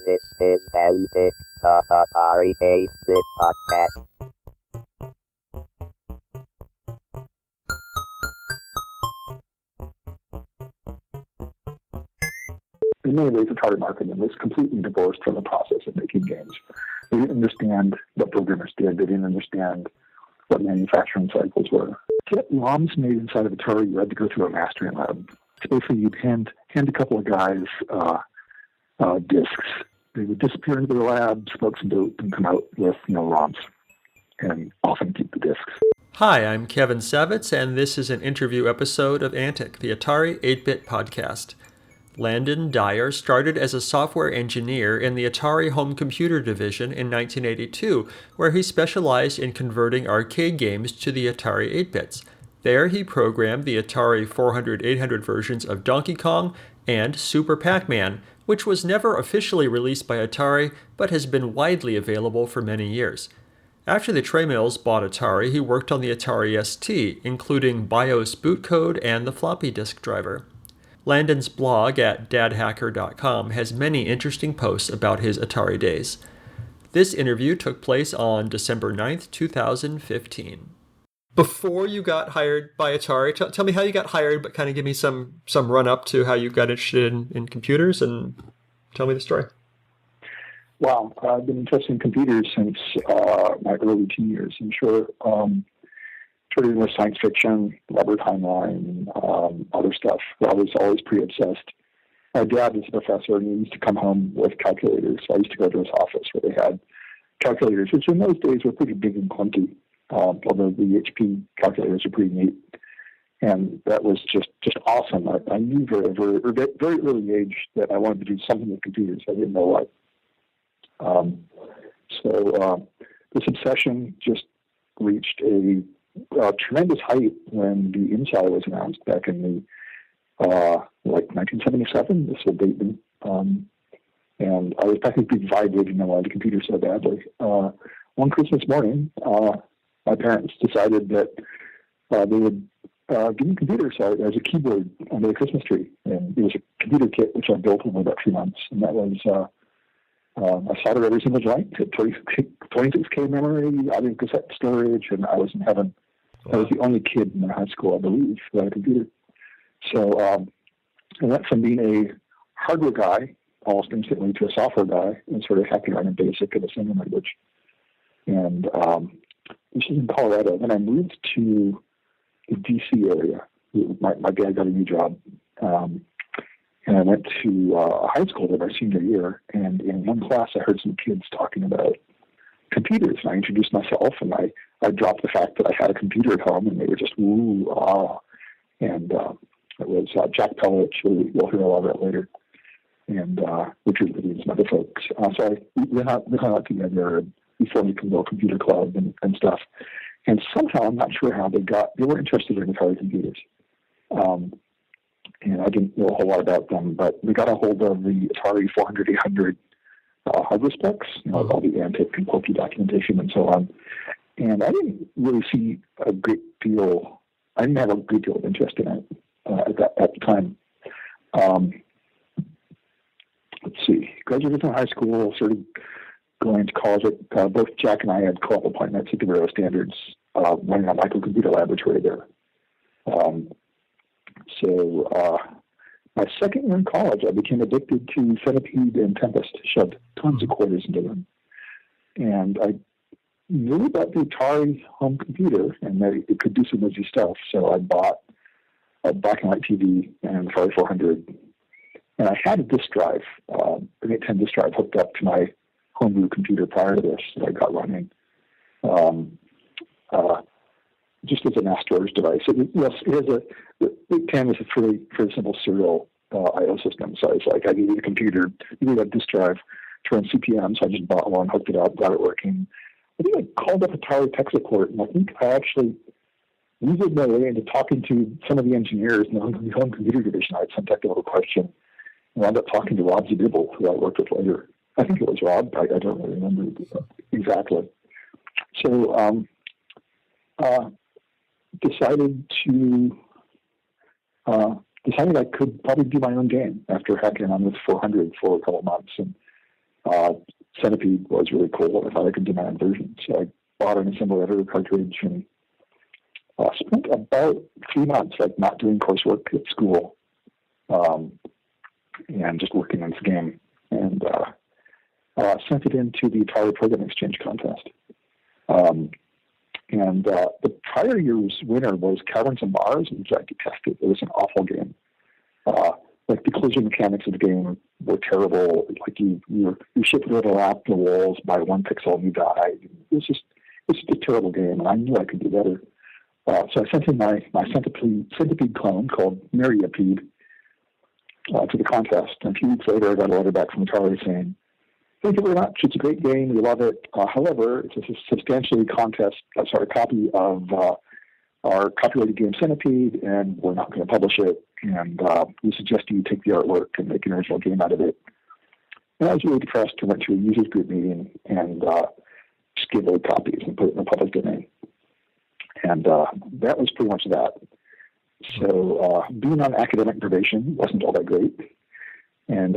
This is Bandit, the Atari ST podcast. In many ways, Atari marketing was completely divorced from the process of making games. They didn't understand what programmers did. They didn't understand what manufacturing cycles were. To get ROMs made inside of Atari, you had to go through a mastering lab. So basically, you'd hand a couple of guys discs. They would disappear into their lab, smoke some dope, and come out with ROMs, and often keep the discs. Hi, I'm Kevin Savitz, and this is an interview episode of Antic, the Atari 8-bit podcast. Landon Dyer started as a software engineer in the Atari home computer division in 1982, where he specialized in converting arcade games to the Atari 8-bits. There he programmed the Atari 400-800 versions of Donkey Kong and Super Pac Man, which was never officially released by Atari, but has been widely available for many years. After the Tramiels bought Atari, he worked on the Atari ST, including BIOS boot code and the floppy disk driver. Landon's blog at dadhacker.com has many interesting posts about his Atari days. This interview took place on December 9th, 2015. Before you got hired by Atari, tell me how you got hired, but kind of give me some run-up to how you got interested in computers, and tell me the story. Well, I've been interested in computers since my early teen years. I'm sure started with science fiction, Rubber Timeline, other stuff. I was always pretty obsessed. My dad was a professor, and he used to come home with calculators. So I used to go to his office where they had calculators, which in those days were pretty big and clunky, although the HP calculators are pretty neat. And that was just awesome. I knew very early age that I wanted to do something with computers. I didn't know what. So this obsession just reached a tremendous height when the Insider was announced back in the 1977. This will date me. And I was practically vibrating. I wanted a computer so badly. One Christmas morning, my parents decided that they would give me a computer as a keyboard under the Christmas tree. And it was a computer kit which I built in about 2 months. And that was I soldered every single joint, 26K memory, audio cassette storage, and I was in heaven. Wow. I was the only kid in my high school, I believe, who had a computer. So I went from being a hardware guy almost instantly to a software guy and sort of hacking around in BASIC and assembly language. And this is in Colorado. Then I moved to the D.C. area. My dad got a new job. And I went to high school there my senior year, and in one class I heard some kids talking about computers, and I introduced myself, and I dropped the fact that I had a computer at home, and they were just, ooh, ah. And it was Jack Pellich, who we'll hear a lot about later, and Richard Lee and some other folks. So we hung out together before we could go computer club and stuff. And somehow, I'm not sure how they were interested in Atari computers. And I didn't know a whole lot about them, but we got a hold of the Atari 400-800 hardware specs, all the Antic and Pokey documentation and so on. And I didn't really see I didn't have a great deal of interest in it at the time. Let's see, graduated from high school, started going to college. Both Jack and I had co-op appointments at the Bureau of Standards, running a microcomputer laboratory there. So my second year in college, I became addicted to Centipede and Tempest, shoved tons of quarters into them. And I knew about the Atari home computer and that it could do some noisy stuff. So I bought a black and white TV and the Atari 400. And I had a disk drive, an 810 disk drive hooked up to my homebrew computer prior to this that I got running. Just as a mass storage device. The 810 is a pretty simple serial I/O system. So it's like I needed a computer, you need a disk drive to run CPM. So I just bought one, hooked it up, got it working. I think I called up Atari tech support, and I think I actually weaseled my way into talking to some of the engineers in the home computer division. I had some technical question, and I ended up talking to Rob Zadibble, who I worked with later. I think it was Rob. I don't really remember exactly. So decided I could probably do my own game after hacking on this 400 for a couple of months. And Centipede was really cool. I thought I could demand versions. So I bought an assembly editor cartridge and spent about 3 months like not doing coursework at school and just working on this game. And sent it into the Atari Program Exchange contest. The prior year's winner was Caverns and Mars, which I detested. It was an awful game. Like the collision mechanics of the game were terrible. Like you shifted overlap the walls by 1 pixel and you died. It's just a terrible game, and I knew I could do better. So I sent in my centipede clone called Myriapede to the contest. And a few weeks later, I got a letter back from Atari saying, "Thank you very much. It's a great game. We love it. However, it's a substantially copy of our copyrighted game Centipede, and we're not going to publish it. And we suggest you take the artwork and make an original game out of it." And I was really depressed and went to a users group meeting and just gave away copies and put it in the public domain. And that was pretty much that. So being on academic probation wasn't all that great. And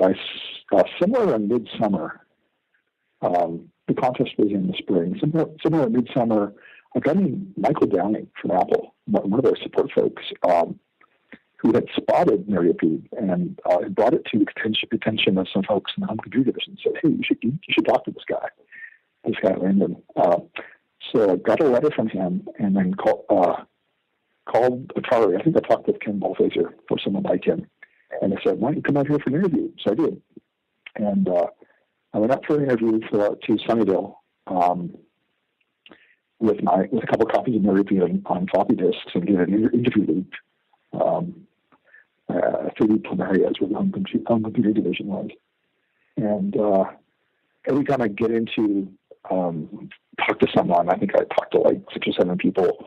similar in midsummer, the contest was in the spring. Similar in midsummer, a guy named Michael Downing from Apple, one of their support folks, who had spotted Myriapede and had brought it to the attention of some folks in the home computer division. Said, "Hey, you should talk to this guy Landon." So I got a letter from him and then called Atari. I think I talked with Ken Ballfacer or someone like him. And I said, "Why don't you come out here for an interview?" So I did. And I went out for an interview to Sunnyvale with a couple of copies of Myriapede on floppy disks and did an interview loop. 30 Planaria is where the home computer division was. And every time I get into talk to someone, I think I talked to like 6 or 7 people,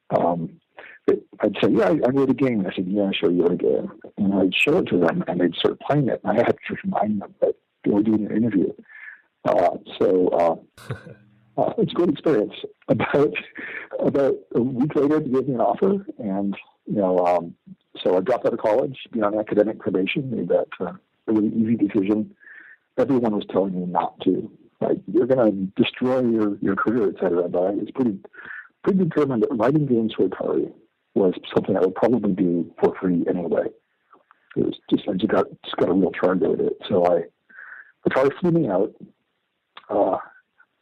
I'd say, "Yeah, I wrote a game." And I said, "Yeah, sure, you wrote a game." And I'd show it to them, and they'd start playing it. And I had to remind them that they were doing an interview. It's a great experience. About a week later, they gave me an offer, and so I dropped out of college, being on academic probation, made that a really easy decision. Everyone was telling me not to. Like, you're going to destroy your career, et cetera. But I was pretty determined that writing games for Atari was something I would probably do for free anyway. It was just, I just got a real charge out of it. So Atari flew me out. All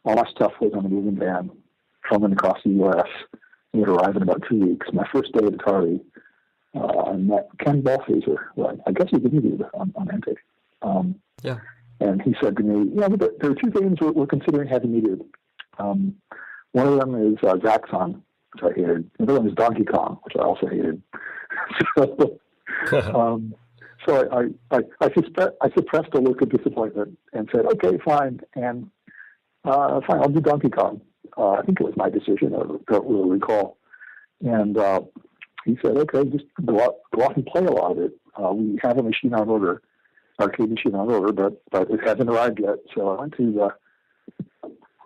my stuff was on a moving van, traveling across the U.S. It would arrive in about 2 weeks. My first day at Atari, I met Ken Ballfacer. Well, I guess he interviewed on Antic. Yeah. And he said to me, there are 2 games we're considering having you do. One of them is Zaxxon, which I hated. The other one is Donkey Kong, which I also hated. So I suppressed a look of disappointment and said, "Okay, fine." And fine, I'll do Donkey Kong. I think it was my decision. I don't really recall. And he said, "Okay, just go out and play a lot of it. We have a machine on order, arcade machine on order, but it hasn't arrived yet." So I went to the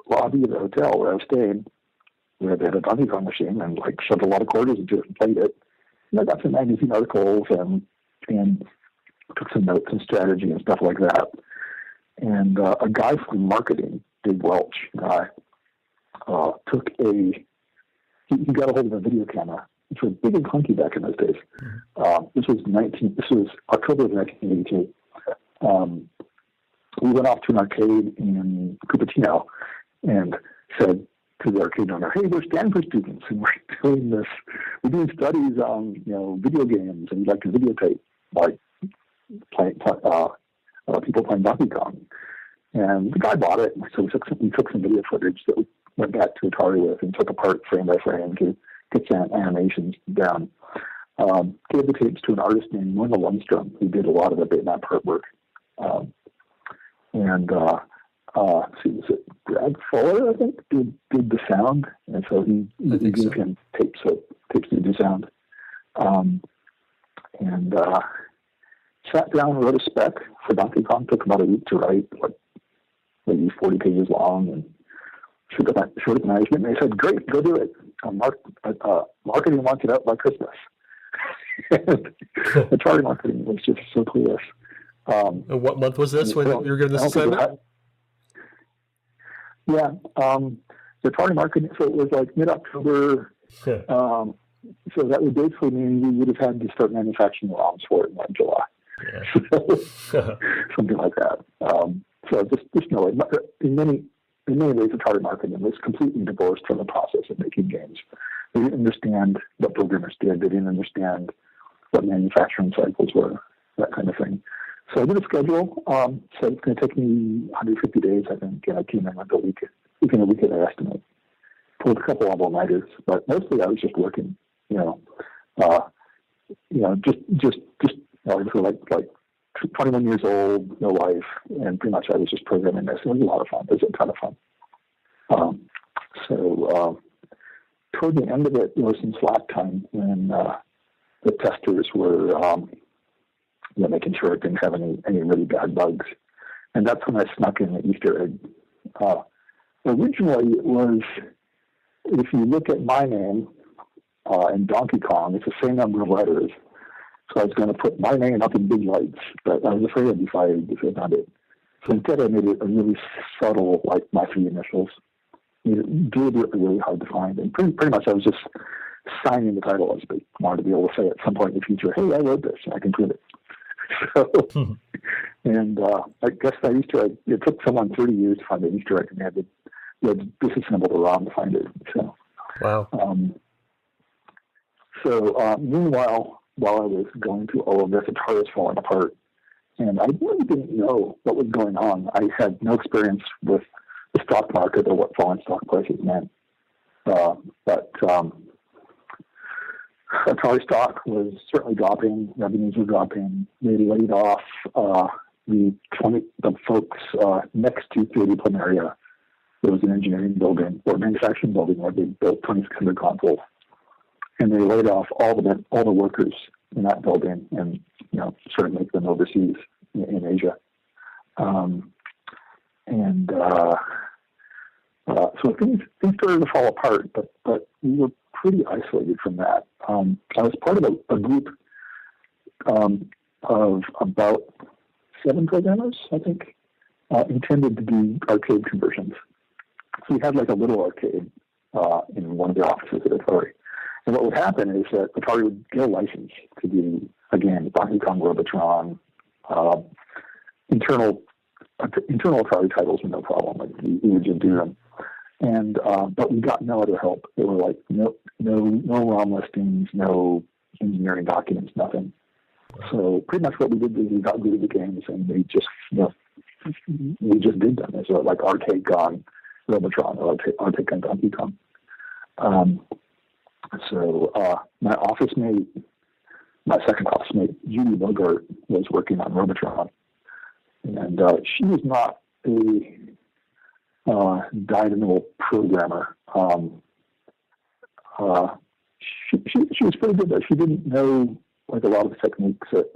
lobby of the hotel where I was staying, where they had a Donkey Kong machine, and like shoved a lot of quarters into it and played it. And I got some magazine articles and took some notes and strategy and stuff like that. And a guy from marketing, Dave Welch, he got a hold of a video camera, which was big and clunky back in those days. This was October of 1982. We went off to an arcade in Cupertino and said to the arcade owner, "Hey, we're Stanford students, and we're doing studies on video games, and we'd like to videotape like people playing Donkey Kong." And the guy bought it, so we took some video footage that we went back to Atari with and took apart frame by frame to get some animations down. Gave the tapes to an artist named Norma Lundstrom, who did a lot of the bitmap artwork. Was it Brad Fuller, I think, did the sound, and so he gave him tapes to do sound. Sat down and wrote a spec for Donkey Kong. Took about a week to write, like maybe 40 pages long, and showed it to management, and they said, "Great, go do it. Marketing wants it out by Christmas." Atari marketing was just so clueless. What month was this when you were given this assignment? Yeah. The Atari market, so it was like mid-October. So that would basically mean we would have had to start manufacturing ROMs for it in like July. Yeah. Something like that. So just know it. In many ways, Atari marketing was completely divorced from the process of making games. They didn't understand what programmers did. They didn't understand what manufacturing cycles were, that kind of thing. So I did a schedule. So it's going to take me 150 days, I think. And I came in like within a week of the estimate. Pulled a couple of all-nighters, but mostly I was just working. Just like 21 years old, no wife, and pretty much I was just programming this. It was a lot of fun. It was a ton of fun. Toward the end of it, there was some slack time when the testers were making sure it didn't have any really bad bugs. And that's when I snuck in the Easter egg. Originally, it was, if you look at my name in Donkey Kong, it's the same number of letters. So I was going to put my name up in big lights, but I was afraid I'd be fired if I did it. So instead, I made it a really subtle, like my three initials. Deliberately really hard to find. And pretty much I was just signing the title as I wanted to be able to say at some point in the future, hey, I wrote this, and I can prove it. So, and I guess that Easter egg, it took someone 30 years to find the Easter egg, and they had to disassemble the ROM to find it. So, wow. Meanwhile, while I was going through all of this, Atari was falling apart. And I really didn't know what was going on. I had no experience with the stock market or what falling stock prices meant. But Atari stock was certainly dropping. Revenues were dropping. They laid off the folks next to 3D Plum area. There was an engineering building or manufacturing building where they built 2600 consoles. And they laid off all the workers in that building and sort of make them overseas in Asia. So things started to fall apart, but we were pretty isolated from that. I was part of a group of about 7 programmers, I think, intended to do arcade conversions. So we had like a little arcade in one of the offices at Atari. And what would happen is that Atari would get a license to do, again, Donkey Kong, Robotron, internal Atari titles were no problem. Like we would just do them. And but we got no other help. There were like no ROM listings, no engineering documents, nothing. So pretty much what we did is we got rid of the games and we just did them as like Arcade Kong, Robotron, or Arcade Kong, Donkey Kong. So my second office mate, Judy Bogart, was working on Robotron. And she was not a dyed-in-the-wool programmer. She was pretty good, but she didn't know like a lot of the techniques that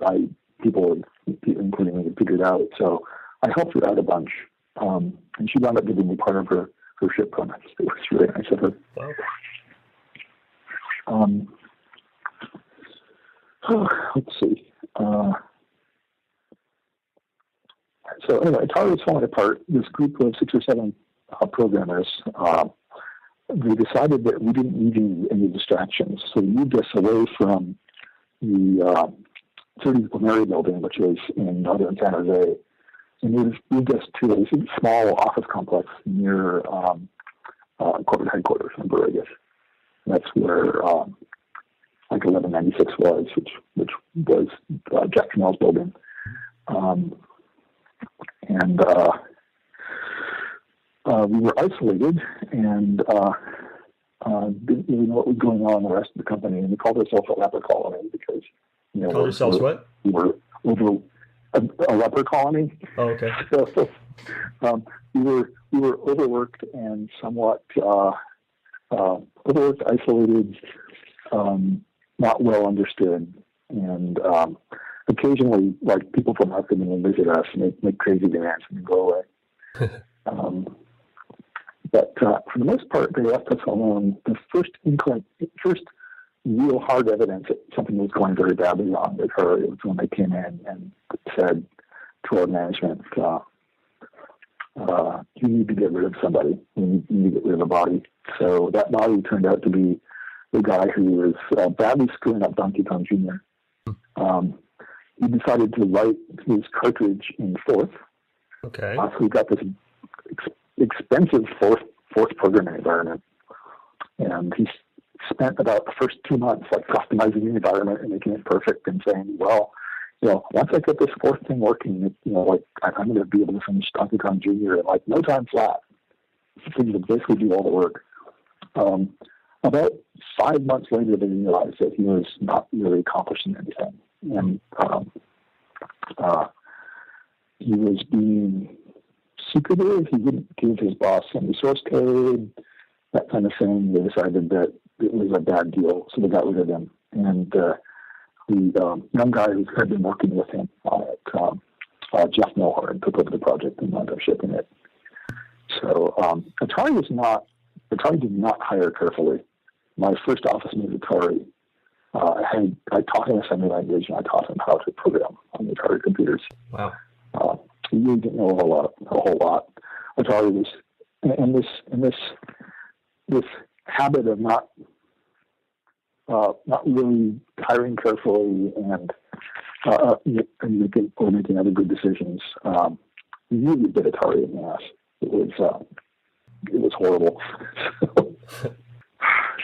people, including me, had figured out. So I helped her out a bunch, and she wound up giving me part of her ship bonus. It was really nice of her. Wow. Let's see. So anyway, Atari was falling apart. This group of 6 or 7 programmers, they decided that we didn't need any distractions. So they moved us away from the 30th Planary building, which was in northern San Jose, and they moved us to a small office complex near corporate headquarters in Vegas. That's where like 1196 was, which was Jack Tramiels' building. And we were isolated and didn't really know what was going on in the rest of the company. And we called ourselves a leper colony because, called yourselves what? We were over a leper colony. Oh, okay. So we were overworked and somewhat overworked, isolated, not well understood, and occasionally, like people from marketing will visit us and make crazy demands and go away. But for the most part, they left us alone. The first real hard evidence that something was going very badly wrong with her, it was when they came in and said to our management, you need to get rid of somebody. You need to get rid of a body. So that body turned out to be the guy who was badly screwing up Donkey Kong Jr. He decided to write his cartridge in fourth. Okay. So he got this expensive fourth programming environment. And he spent about the first 2 months like customizing the environment and making it perfect and saying, well, once I get this fourth thing working, like I'm going to be able to finish Donkey Kong Jr. in like no time flat. So he would basically do all the work. About 5 months later, they realized that he was not really accomplishing anything. And he was being secretive. He wouldn't give his boss any source code, that kind of thing. They decided that it was a bad deal, so they got rid of him. And the young guy who had been working with him on it, Jeff Milhorn, took over the project and wound up shipping it. So Atari did not hire carefully. My first office mate at Atari, I taught him assembly language and I taught him how to program on the Atari computers. Wow. He really didn't know a whole lot. Atari was, and this habit of not really hiring carefully and making other good decisions really bit Atari in the ass. It was horrible.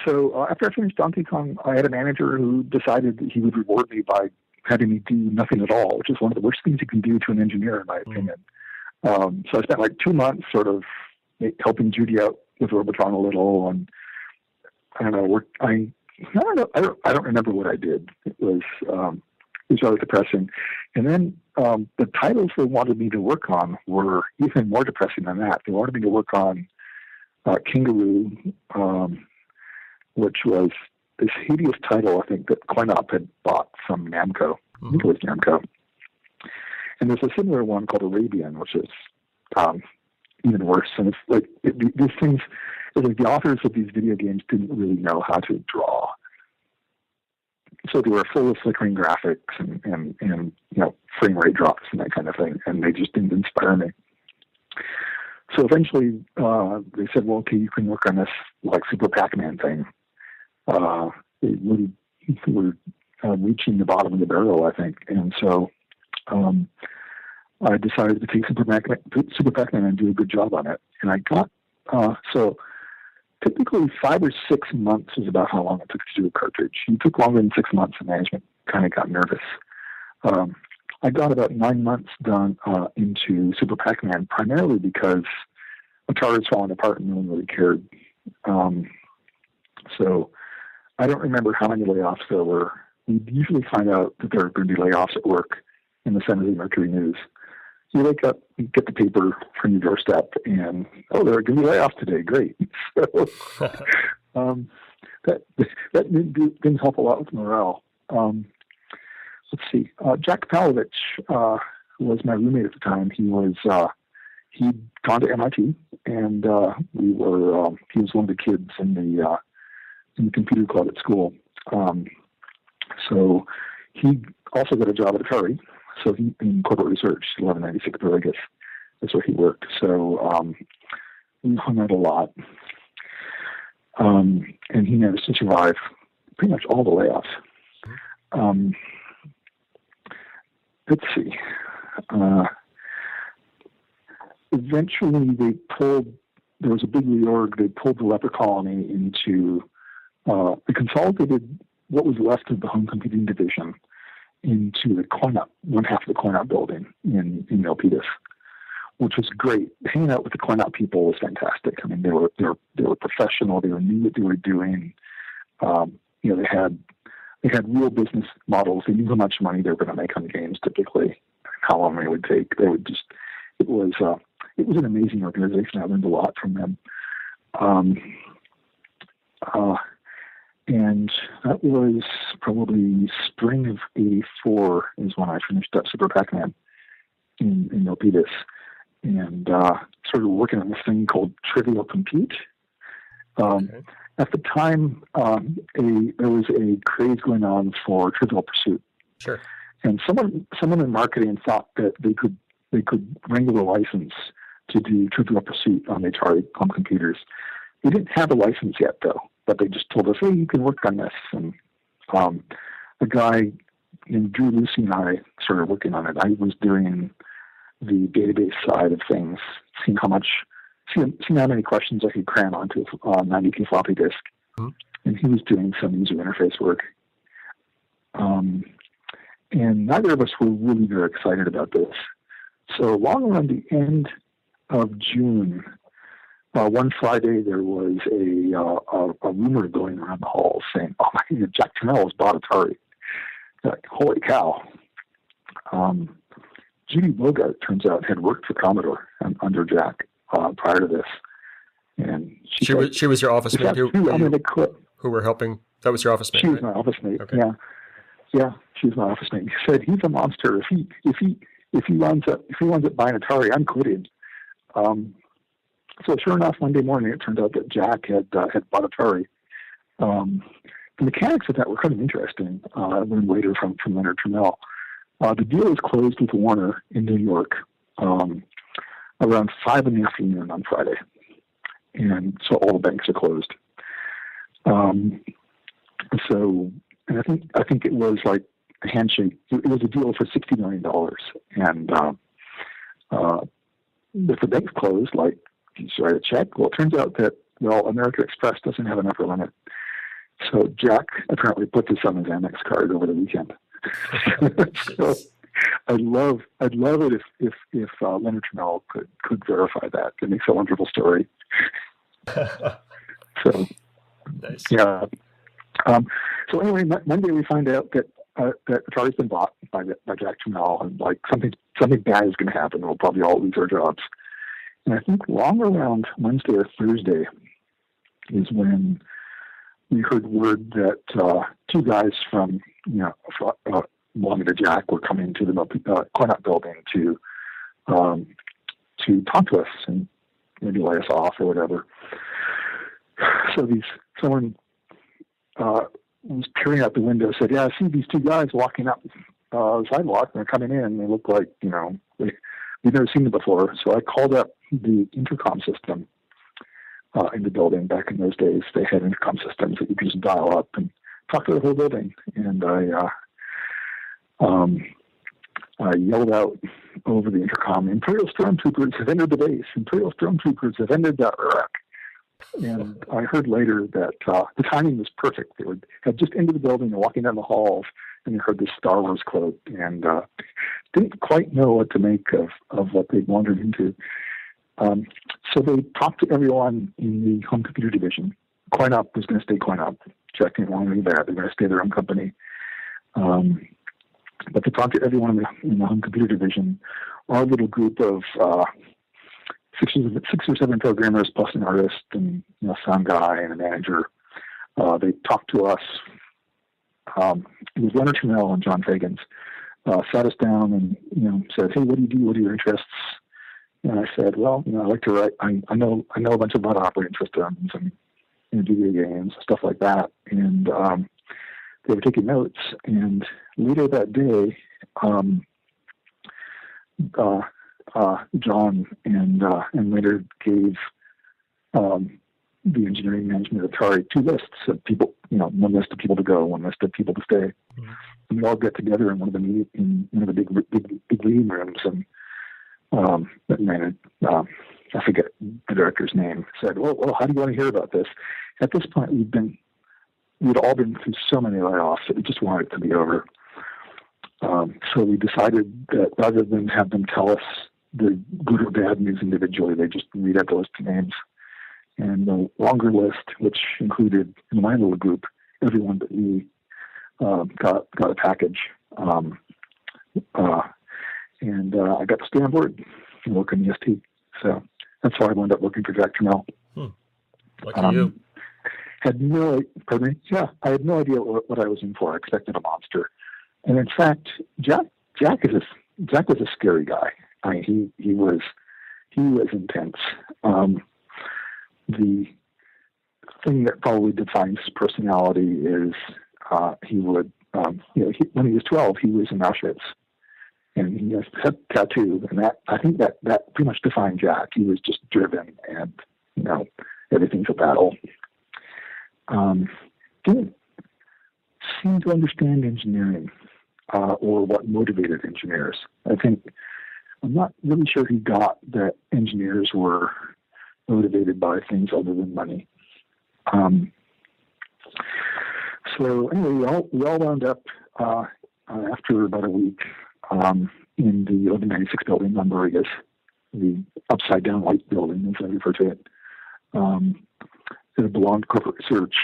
So after I finished Donkey Kong, I had a manager who decided that he would reward me by having me do nothing at all, which is one of the worst things you can do to an engineer, in my opinion. So I spent like 2 months sort of helping Judy out with Robotron a little, and I don't know. I don't remember what I did. It was rather depressing. And then the titles they wanted me to work on were even more depressing than that. They wanted me to work on Kangaroo, which was this hideous title, I think, that Coin-Op had bought from Namco. I think it was Namco. And there's a similar one called Arabian, which is even worse. And it's like these things, it's like the authors of these video games didn't really know how to draw. So they were full of flickering graphics and frame rate drops and that kind of thing, and they just didn't inspire me. So eventually they said, well, okay, you can work on this like Super Pac Man thing. They really were reaching the bottom of the barrel, I think. And so I decided to take Super Pac Man and do a good job on it. And I got, so typically 5 or 6 months is about how long it took to do a cartridge. It took longer than 6 months, and management kind of got nervous. I got about 9 months done into Super Pac Man, primarily because Atari was falling apart and no one really cared. So I don't remember how many layoffs there were. We usually find out that there are going to be layoffs at work in the San Jose Mercury News. You wake up, you get the paper from your doorstep, and, there are going to be layoffs today. Great. So that didn't help a lot with morale. Let's see. Jack Palovich was my roommate at the time. He'd gone to MIT, and he was one of the kids in the computer club at school. So he also got a job at Atari. So he in corporate research, 1196 Vegas. That's where he worked. So we hung out a lot, and he managed to survive pretty much all the layoffs. Let's see. Eventually, there was a big reorg. They pulled the Leper Colony into, they consolidated what was left of the home computing division into the Coin-Op, one half of the Coin-Op building in Milpitas, which was great. Hanging out with the Coin-Op people was fantastic. I mean, they were professional. They knew what they were doing. They had real business models. They knew how much money they were going to make on games typically, how long it would take. It was an amazing organization. I learned a lot from them. And that was probably spring of '84 is when I finished up Super Pac Man in Milpitas, and started working on this thing called Trivial Compute. At the time, there was a craze going on for Trivial Pursuit. Sure. And someone in marketing thought that they could wrangle a license to do Trivial Pursuit on the Atari home computers. We didn't have a license yet, though, but they just told us, hey, you can work on this. And a guy named Drew Lucy and I started working on it. I was doing the database side of things, seeing how many questions I could cram onto a 90K floppy disk. Mm-hmm. And he was doing some user interface work. And neither of us were really very excited about this. So along around the end of June, one Friday, there was a rumor going around the halls saying, "Oh my God, Jack Tramiels bought Atari." Like, holy cow! Judy Bogart, turns out, had worked for Commodore under Jack prior to this, and she was your office mate who were helping. That was your office mate. She was right? my office mate. Okay. Yeah, she was my office mate. He said he's a monster. If he winds up buying Atari, I'm quitting. So sure enough, Monday morning, it turned out that Jack had bought Atari. The mechanics of that were kind of interesting. I learned later from Leonard Tramiel. The deal was closed with Warner in New York around 5 in the afternoon on Friday, and so all the banks are closed. And I think it was like a handshake. It was a deal for $60 million, and if the bank's closed, like, you just write a check. Well, it turns out that American Express doesn't have an upper limit. So Jack apparently put this on his Amex card over the weekend. So I'd love it if Leonard Tramiel could verify that. It makes a wonderful story. So nice. Yeah. So anyway, Monday we find out that Atari's been bought by Jack Tramiel, and like something bad is going to happen. We'll probably all lose our jobs. And I think long around Wednesday or Thursday is when we heard word that two guys from belonging to Jack were coming to the Coinot building to talk to us and maybe lay us off or whatever. So someone was peering out the window, said, "Yeah, I see these two guys walking up the sidewalk, and they're coming in. They look like, we've never seen them before." So I called up the intercom system in the building. Back in those days, they had intercom systems that you could just dial up and talk to the whole building. And I yelled out over the intercom, "Imperial Stormtroopers have entered the base. Imperial Stormtroopers have entered the Iraq." And I heard later that the timing was perfect. They had just entered the building and walking down the halls, and they heard this Star Wars quote, and didn't quite know what to make of what they'd wandered into. So they talked to everyone in the home computer division. Coinop was going to stay Coinop. Jack didn't want to do that. They're going to stay their own company. But they talked to everyone in the home computer division. Our little group of 6 or 7 programmers plus an artist and sound guy and a manager. They talked to us. It was Leonard Tramiel and John Fagans. Sat us down and said, "Hey, what do you do? What are your interests?" And I said, "Well, I like to write. I know a bunch about operating systems and video games, stuff like that." And they were taking notes. And later that day, John and later gave the engineering management of Atari 2 lists of people, one list of people to go, one list of people to stay. Mm-hmm. And we all get together in one of the big meeting rooms, and I forget the director's name, said, well, how do you want to hear about this? At this point, we'd all been through so many layoffs that we just wanted it to be over. So we decided that rather than have them tell us the good or bad news individually, they just read out the list of names. And the longer list, which included, in my little group, everyone but me, got a package. And I got to stay on board and work on the ST. So that's how I wound up working for Jack Tramiel. Lucky you. I had no idea what I was in for. I expected a monster. And in fact, Jack was a scary guy. I mean, he was intense. The thing that probably defines his personality is he would, when he was 12, he was in Auschwitz, and he his head tattoo, and that I think that pretty much defined Jack. He was just driven, and everything's a battle. Didn't seem to understand engineering or what motivated engineers. I'm not really sure he got that engineers were motivated by things other than money. So anyway, we all wound up after about a week in the 1196 building on Borregas, the upside down white building, as I refer to it. It belonged to corporate research.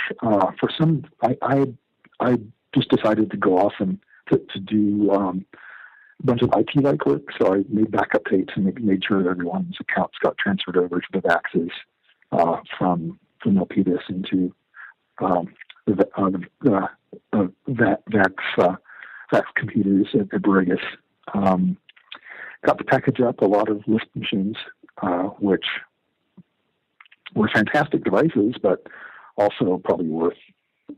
I just decided to go off and to do a bunch of IT-like work. So I made backup tapes and made sure that everyone's accounts got transferred over to the VAXs from Milpitas into the VAX computers at Borregas. Got to package up a lot of Lisp machines, which were fantastic devices, but also probably worth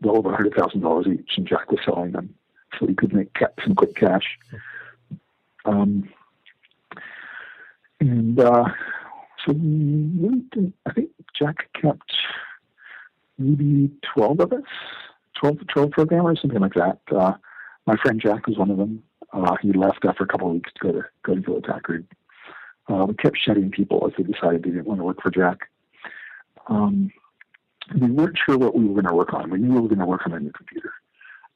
well over $100,000 each, and Jack was selling them, so he could make some quick cash. So we really didn't, I think Jack kept maybe 12 of us, 12 programmers, something like that. My friend Jack was one of them. He left after a couple of weeks to go to Hewlett Packard. We kept shedding people as they decided they didn't want to work for Jack. We weren't sure what we were going to work on. We knew we were going to work on a new computer,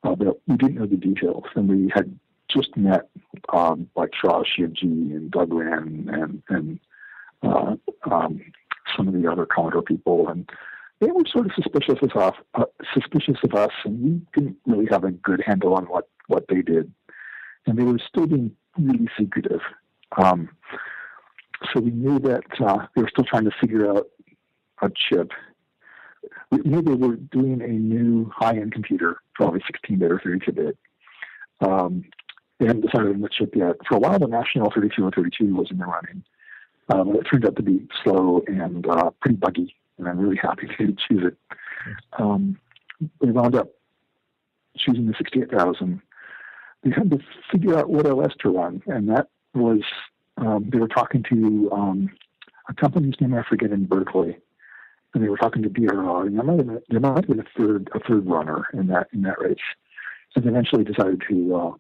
but we didn't know the details. And we had just met like Shaw Shiavji and Doug Wren and some of the other Commodore people, and they were sort of suspicious of us, and we didn't really have a good handle on what they did, and they were still being really secretive. So we knew that they were still trying to figure out a chip. We knew they were doing a new high-end computer, probably 16-bit or 32-bit. They hadn't decided on the chip yet. For a while, the National 3232 was in the running. But it turned out to be slow and pretty buggy, and I'm really happy they did choose it. They wound up choosing the 68000. They had to figure out what OS to run, and that was, they were talking to a company's name I forget in Berkeley, and they were talking to DRR, and there might have been a third runner in that race. And they eventually decided to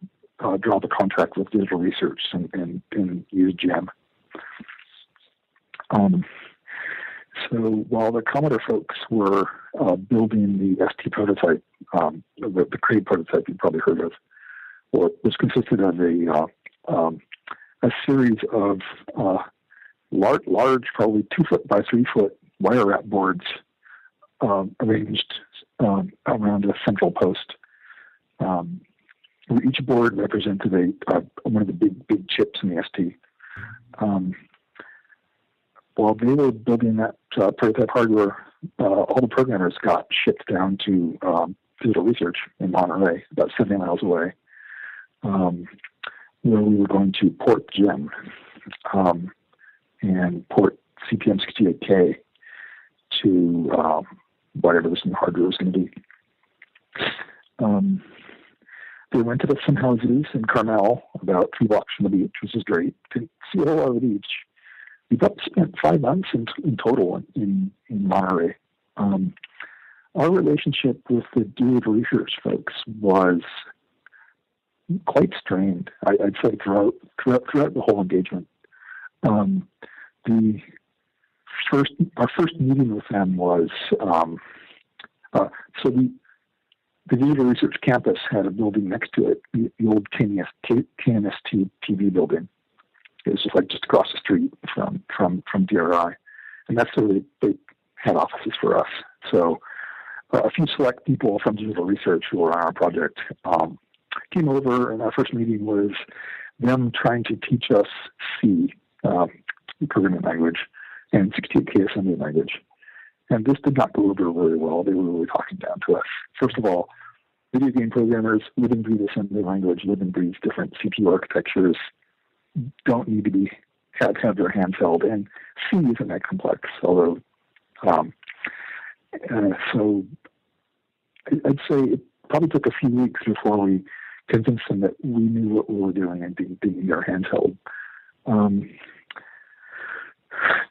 drop a contract with Digital Research and use GEM. So while the Commodore folks were building the ST prototype, the Crate prototype you've probably heard of, which consisted of a series of large, probably 2-foot by 3-foot wire wrap boards arranged around a central post. Each board represented one of the big chips in the ST. While they were building that prototype hardware, all the programmers got shipped down to Digital Research in Monterey, about 70 miles away, where we were going to port GEM and port CPM68K to whatever this new hardware was going to be. They rented us some houses in Carmel, about 3 blocks from the beach, which is great. Didn't see a whole lot of the beach. We spent 5 months in total in Monterey. Our relationship with the Digital Research folks was quite strained, I'd say, throughout the whole engagement. Our first meeting with them was the Digital Research campus had a building next to it, the old KNST TV building. It was just across the street from DRI, and that's where they had offices for us. So a few select people from Digital Research who were on our project came over, and our first meeting was them trying to teach us C, programming language, and 68K assembly language. And this did not go over very well. They were really talking down to us. First of all, video game programmers live and breathe assembly language, live and breathe different CPU architectures, don't need to have their hands held. And C isn't that complex, although, so I'd say it probably took a few weeks before we convince them that we knew what we were doing and didn't need our hands held.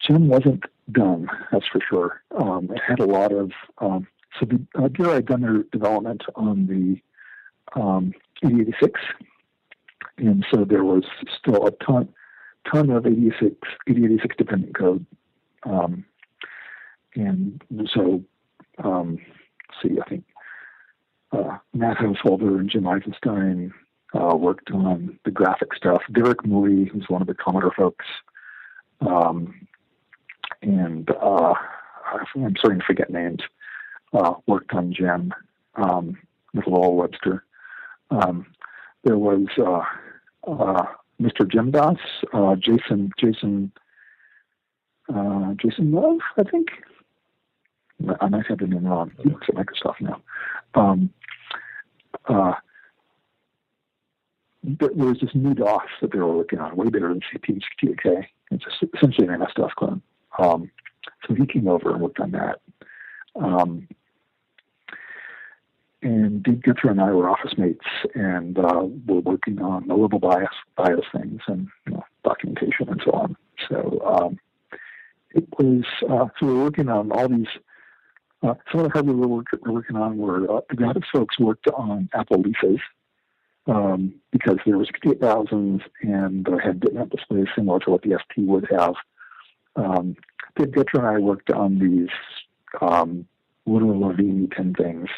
Gem wasn't done, that's for sure. It had a lot of, so the Gear had done their development on the 8086, and so there was still a ton of 8086 dependent code. And so, see, I think Matt Householder and Jim Eisenstein worked on the graphic stuff. Derek Murray, who's one of the Commodore folks, and I'm starting to forget names, worked on Gem with Lowell Webster. There was Mr. Jim Das, Jason Love, I think. I might have the name wrong. He works at Microsoft now. There was this new DOS that they were working on, way better than CPK. It's just essentially an MS-DOS clone. So he came over and worked on that. And Dave Gither and I were office mates, and were working on the level bias things and documentation and so on. So it was so we were working on all these. Some of the hardware we were working on were the graphics folks worked on Apple Lisas because there were 68,000s and had bitmap displays similar to what the ST would have. Dave Gither and I worked on these little Lavini pin things.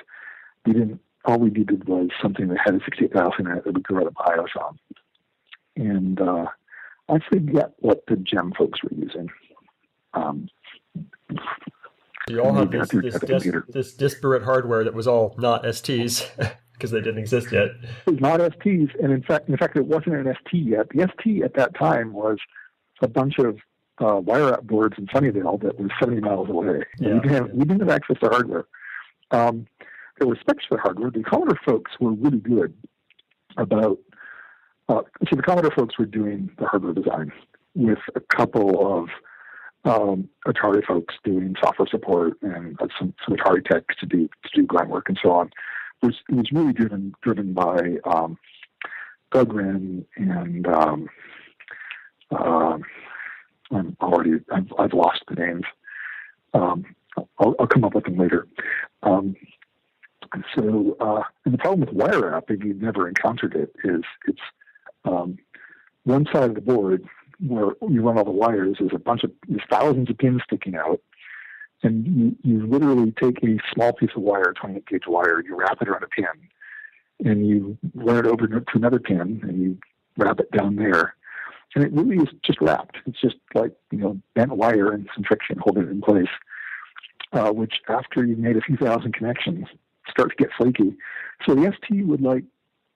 All we needed was something that had a 68,000 in it that we could write a BIOS on. And I forget what the Gem folks were using. You all had this disparate hardware that was all not STs because they didn't exist yet. It was not STs, and in fact, it wasn't an ST yet. The ST at that time was a bunch of wire up boards in Sunnyvale that was 70 miles away. Yeah. We didn't have access to hardware. There were specs for hardware. The Commodore folks were really good about. So the Commodore folks were doing the hardware design with a couple of Atari folks doing software support and some Atari techs to do grunt work and so on. It was really driven by Doug Wren and I've lost the names. I'll come up with them later. So and the problem with wire app, if you've never encountered it, is it's one side of the board where you run all the wires is there's thousands of pins sticking out, and you literally take a small piece of wire, 28 gauge wire, you wrap it around a pin, and you run it over to another pin, and you wrap it down there, and it really is just wrapped. It's just like bent wire and some friction holding it in place, which after you've made a few thousand connections start to get flaky. So the ST would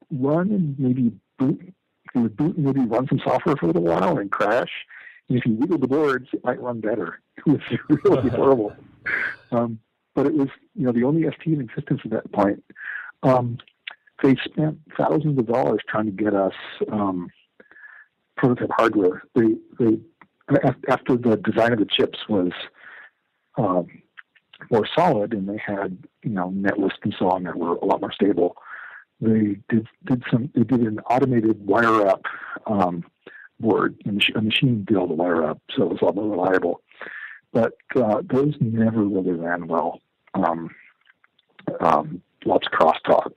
run and maybe boot. It would boot and maybe run some software for a little while and crash. And if you wiggle the boards, it might run better. It was really horrible. But it was, the only ST in existence at that point. They spent thousands of dollars trying to get us prototype hardware. They after the design of the chips was more solid and they had, netlist and so on that were a lot more stable. They did an automated wire up board, and a machine did all the wire up, so it was a lot more reliable. But those never really ran well. Lots of crosstalk,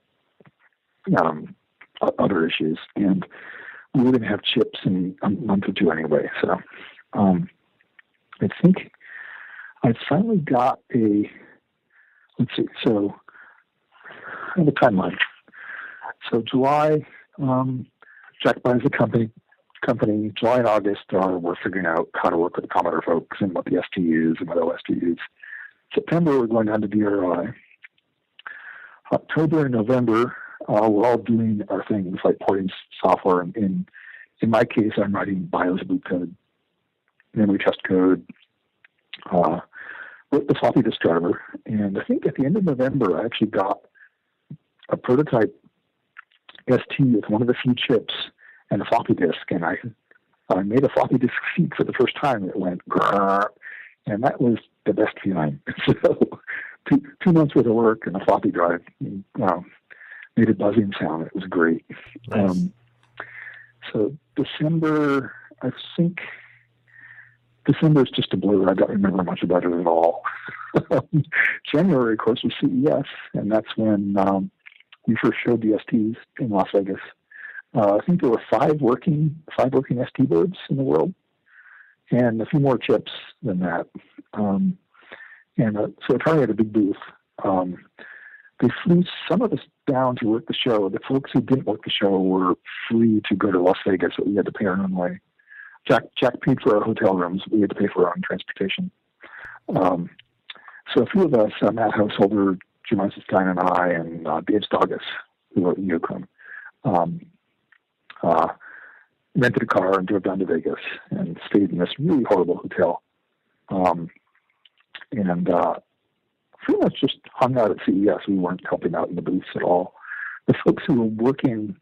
other issues, and we were going to have chips in a month or two anyway. So I think I finally got let's see, so I have a timeline. So July, Jack buys the company. July and August we're figuring out how to work with the Commodore folks and what the ST is and what OS to use. September, we're going down to DRI. October and November, we're all doing our things like porting software. In my case, I'm writing BIOS boot code, memory test code, with the floppy disk driver. And I think at the end of November, I actually got a prototype ST with one of the few chips and a floppy disk, and I made a floppy disk seat for the first time. It went grrr, and that was the best feeling. So 2 months worth of work and a floppy drive. made a buzzing sound. It was great. Nice. So December, I think December is just a blur. I don't remember much about it at all. January, of course, was CES, and that's when we first showed the STs in Las Vegas. I think there were five working ST boards in the world, and a few more chips than that. So Atari had a big booth. They flew some of us down to work the show. The folks who didn't work the show were free to go to Las Vegas, but we had to pay our own way. Jack paid for our hotel rooms. We had to pay for our own transportation. So a few of us, Matt Householder, Jim Eisenstein, and I, and Dave Stogis, who wrote Neochrome, rented a car and drove down to Vegas and stayed in this really horrible hotel. And pretty much just hung out at CES. We weren't helping out in the booths at all. The folks who were working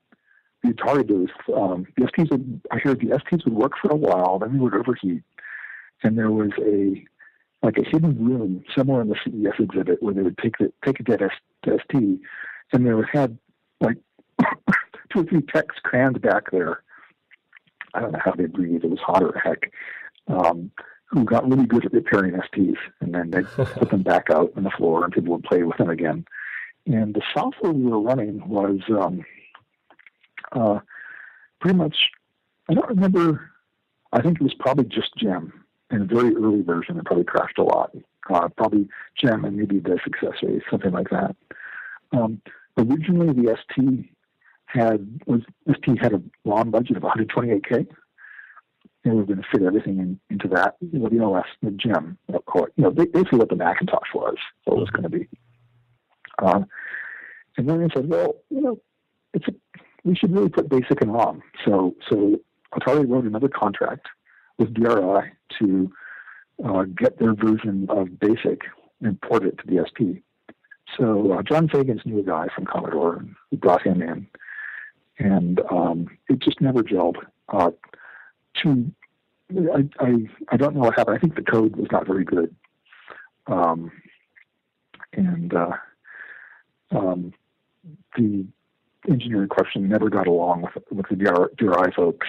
the Atari booth, I heard the STs would work for a while, then they would overheat. And there was a hidden room somewhere in the CES exhibit where they would take a dead ST, and they would have like 2 or 3 techs crammed back there. I don't know how they breathed. It was hot as heck. Who got really good at repairing STs, and then they'd put them back out on the floor, and people would play with them again. And the software we were running was pretty much, I don't remember, I think it was probably just Gem in a very early version. It probably crashed a lot. Probably Gem and maybe the accessories, something like that. Originally, the ST had a long budget of 128K. And we were going to fit everything into that. The OS, the Gem, basically what the Macintosh was, what it was going to be. And then they said, well, we should really put BASIC and ROM. So Atari wrote another contract with DRI to get their version of BASIC and port it to the ST. So John Fagans knew a guy from Commodore who brought him in, and it just never gelled. I don't know what happened. I think the code was not very good. The engineering question never got along with the DRI folks.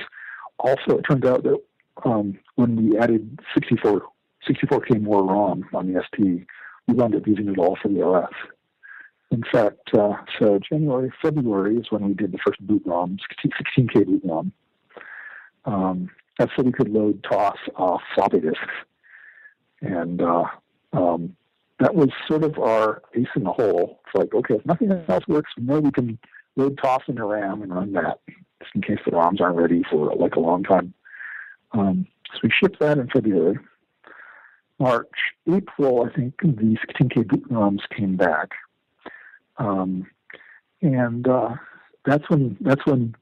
Also, it turned out that when we added 64K more ROM on the ST, we wound up using it all for the OS. In fact, so February is when we did the first boot ROM, 16K boot ROM. That's so we could load TOS off floppy disks. And that was sort of our ace in the hole. It's like, okay, if nothing else works, we know we can load TOS into RAM and run that, just in case the ROMs aren't ready for a long time. So we shipped that in February. March, April, I think the 16K boot ROMs came back. And that's when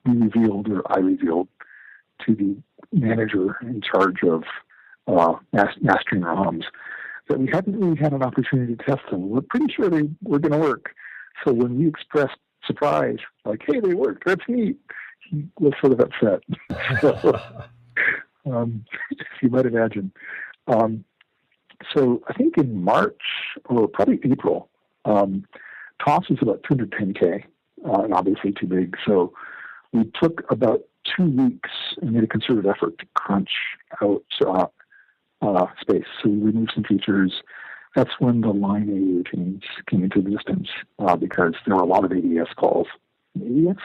we revealed, or I revealed, to the manager in charge of mastering ROMs, that we hadn't really had an opportunity to test them. We're pretty sure they were going to work. So when we expressed surprise, like, hey, they worked, that's neat, he was sort of upset. So, you might imagine. So I think in March, or probably April, TOS was about 210K, and obviously too big. So we took about 2 weeks and made a concerted effort to crunch out space. So we removed some features. That's when the line A routines came into existence, because there were a lot of ADS calls. ADS?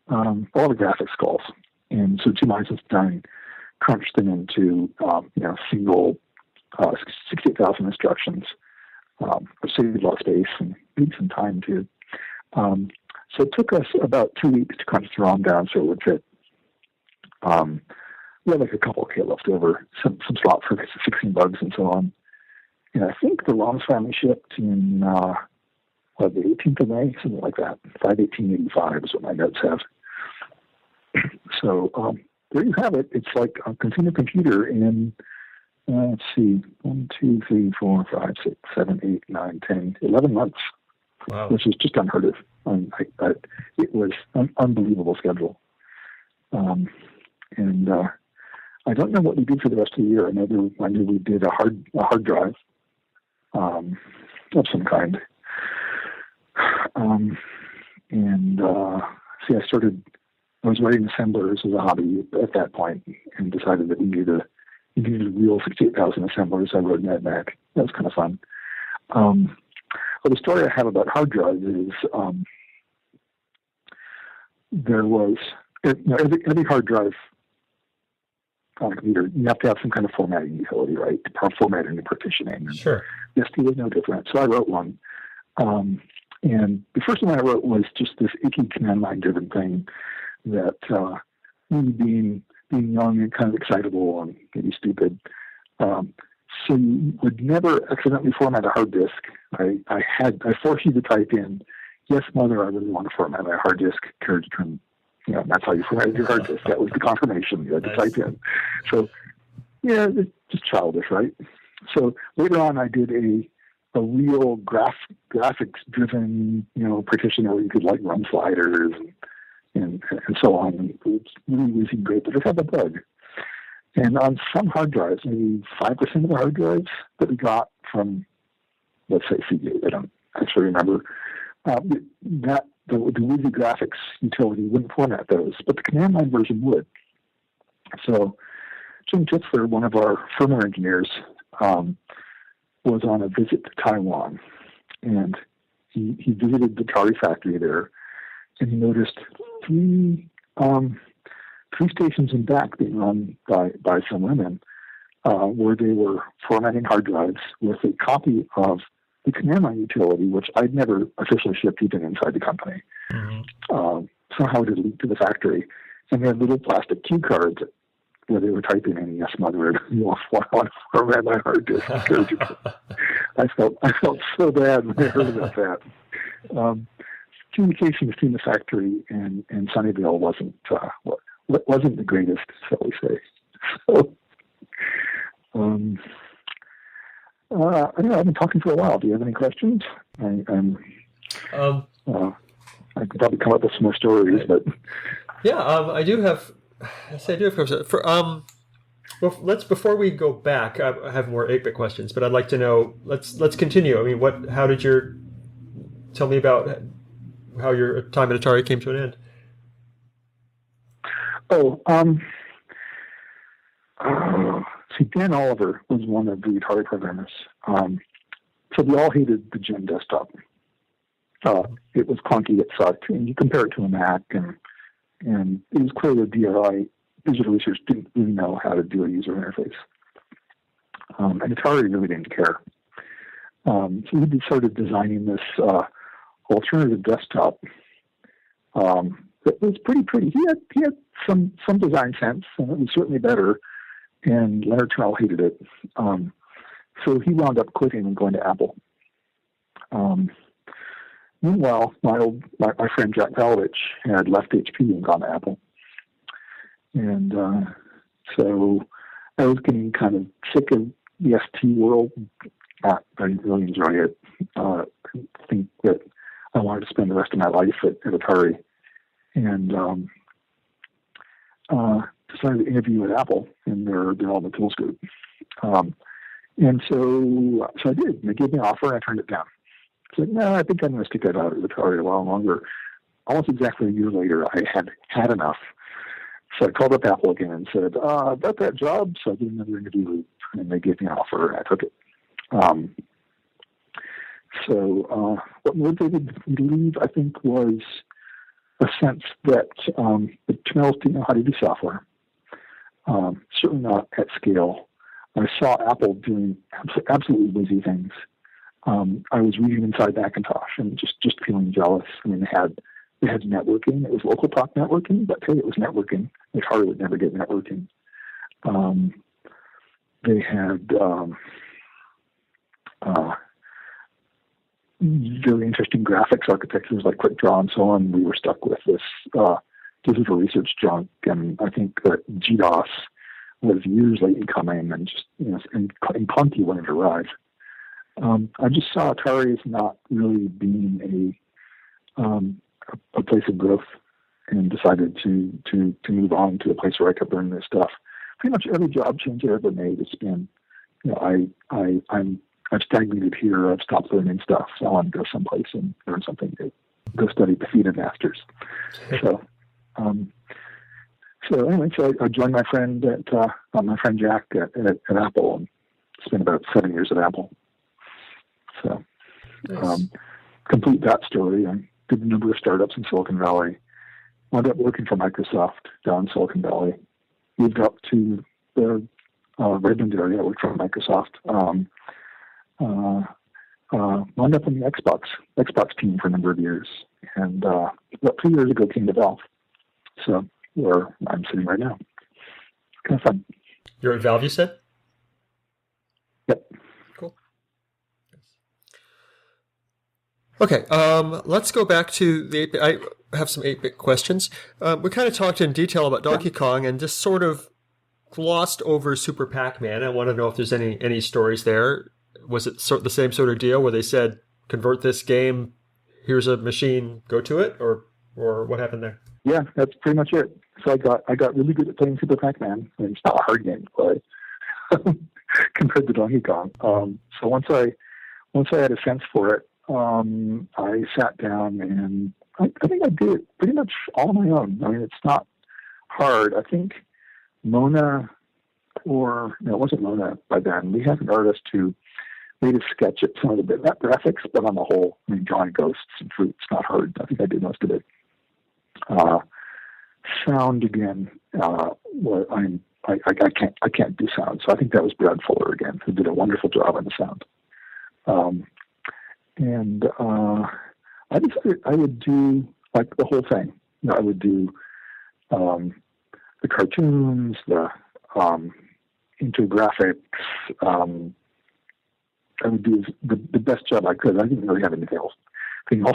A lot of graphics calls. And so Jim Eisenstein crunched them into single 68,000 instructions, which saved a lot of space and needed some time too. So it took us about 2 weeks to crunch the ROM down so it would fit. We had like a couple of K left over, some slots for fixing bugs and so on. And I think the ROMs finally shipped in the 18th of May, something like that. 5/18/85 is what my notes have. So there you have it. It's like a consumer computer in, let's see, 1, 2, 3, 4, 5, 6, 7, 8, 9, 10, 11 months. Wow. Which is just unheard of. It was an unbelievable schedule. And I don't know what we did for the rest of the year. I know we did a hard drive of some kind. And see, I was writing assemblers as a hobby at that point, and decided that you needed real 68,000 assemblers. I wrote NetMac. That was kind of fun. Well, the story I have about hard drives is there was, every hard drive on a computer, you have to have some kind of formatting utility, right? Formatting and partitioning. Sure. ST was no different. So I wrote one. And the first one I wrote was just this icky command line driven thing that me being young and kind of excitable and maybe stupid. So you would never accidentally format a hard disk. I forced you to type in, yes, mother, I really want to format my hard disk. Carriage trim. That's how you formatted your hard disk. That was the confirmation you had to type in. So, yeah, it's just childish, right? So later on, I did a real graphics-driven, partitioner where you could run sliders and so on. And it was really, really great, but it had a bug. And on some hard drives, maybe 5% of the hard drives that we got from, let's say, Seagate, I don't actually remember, the Wheezy graphics utility wouldn't format those, but the command line version would. So Jim Titzler, one of our firmware engineers, was on a visit to Taiwan, and he visited the Atari factory there, and he noticed three stations in back being run by some women, where they were formatting hard drives with a copy of the command line utility, which I'd never officially shipped even inside the company. Mm-hmm. Somehow it had leaked to the factory, and they had little plastic cue cards where they were typing in, yes, mother, I want to format my hard disk. I felt so bad when I heard about that. Communication between the factory and Sunnyvale wasn't the greatest, shall we say. So, I don't know, I've been talking for a while. Do you have any questions? I could probably come up with some more stories, but yeah, I do have. Yes, I do have questions. Well, before we go back, I have more 8-bit questions, but I'd like to know. Let's continue. I mean, how did tell me about how your time at Atari came to an end? See, Dan Oliver was one of the Atari programmers. So we all hated the Gen desktop. It was clunky, it sucked, and you compare it to a Mac, and it was clear that DRI, digital research, didn't really know how to do a user interface. And Atari really didn't care. So we started designing this alternative desktop that was pretty. He had some design sense, and it was certainly better. And Leonard Tramiels hated it. So he wound up quitting and going to Apple. Meanwhile, my friend Jack Palovich had left HP and gone to Apple. And so I was getting kind of sick of the ST world. I didn't really enjoy it. I think that I wanted to spend the rest of my life at Atari. And decided to interview at Apple in their development tools group. And so I did. And they gave me an offer, and I turned it down. I said, no, I think I'm going to stick that out at Atari a while longer. Almost exactly a year later, I had enough. So I called up Apple again and said, about that job. So I did another interview, and they gave me an offer, and I took it. So what motivated me to leave, I think, was a sense that the Tramiels didn't know how to do software. Certainly not at scale. I saw Apple doing absolutely whizzy things. I was reading inside Macintosh and just feeling jealous. I mean, they had networking. It was local talk networking, but hey, it was networking. Atari would never get networking. They had very interesting graphics architectures like QuickDraw and so on. We were stuck with this digital research junk, and I think that GDOS was years late in coming, and just and clunky when it arrived. I just saw Atari as not really being a place of growth, and decided to move on to a place where I could learn this stuff. Pretty much every job change I ever made has been, I've stagnated here. I've stopped learning stuff. So I want to go someplace and learn something new. go study the FIDA masters. So, anyway, I joined my friend Jack at Apple, and spent about 7 years at Apple. So, Nice. Complete that story. I did a number of startups in Silicon Valley. Wound up working for Microsoft down in Silicon Valley. Moved up to the Redmond area. I worked for Microsoft. Wound up in the Xbox team for a number of years, and about 3 years ago came to Valve. So where I'm sitting right now. Kind of fun. You're at Valve, you said? Yep. Cool. Okay, let's go back to the 8-bit. I have some 8-bit questions. We kind of talked in detail about Donkey Kong and just sort of glossed over Super Pac Man. I want to know if there's any stories there. Was it the same sort of deal where they said, convert this game, here's a machine, go to it, or what happened there? Yeah, that's pretty much it. So I got really good at playing Super Pac Man. I mean, it's not a hard game to play compared to Donkey Kong. So once I had a sense for it, I sat down and I think I did it pretty much all on my own. I mean, it's not hard. I think Mona, it wasn't Mona by then. We had an artist who made a sketch at some of the bitmap graphics, but on the whole, I mean, drawing ghosts and fruits, not hard. I think I did most of it. Sound again, well, I can't do sound, so I think that was Brad Fuller again, who did a wonderful job on the sound. And I decided I would do like the whole thing. I would do the cartoons, the infographics. I would do the best job I could. I didn't really have anything else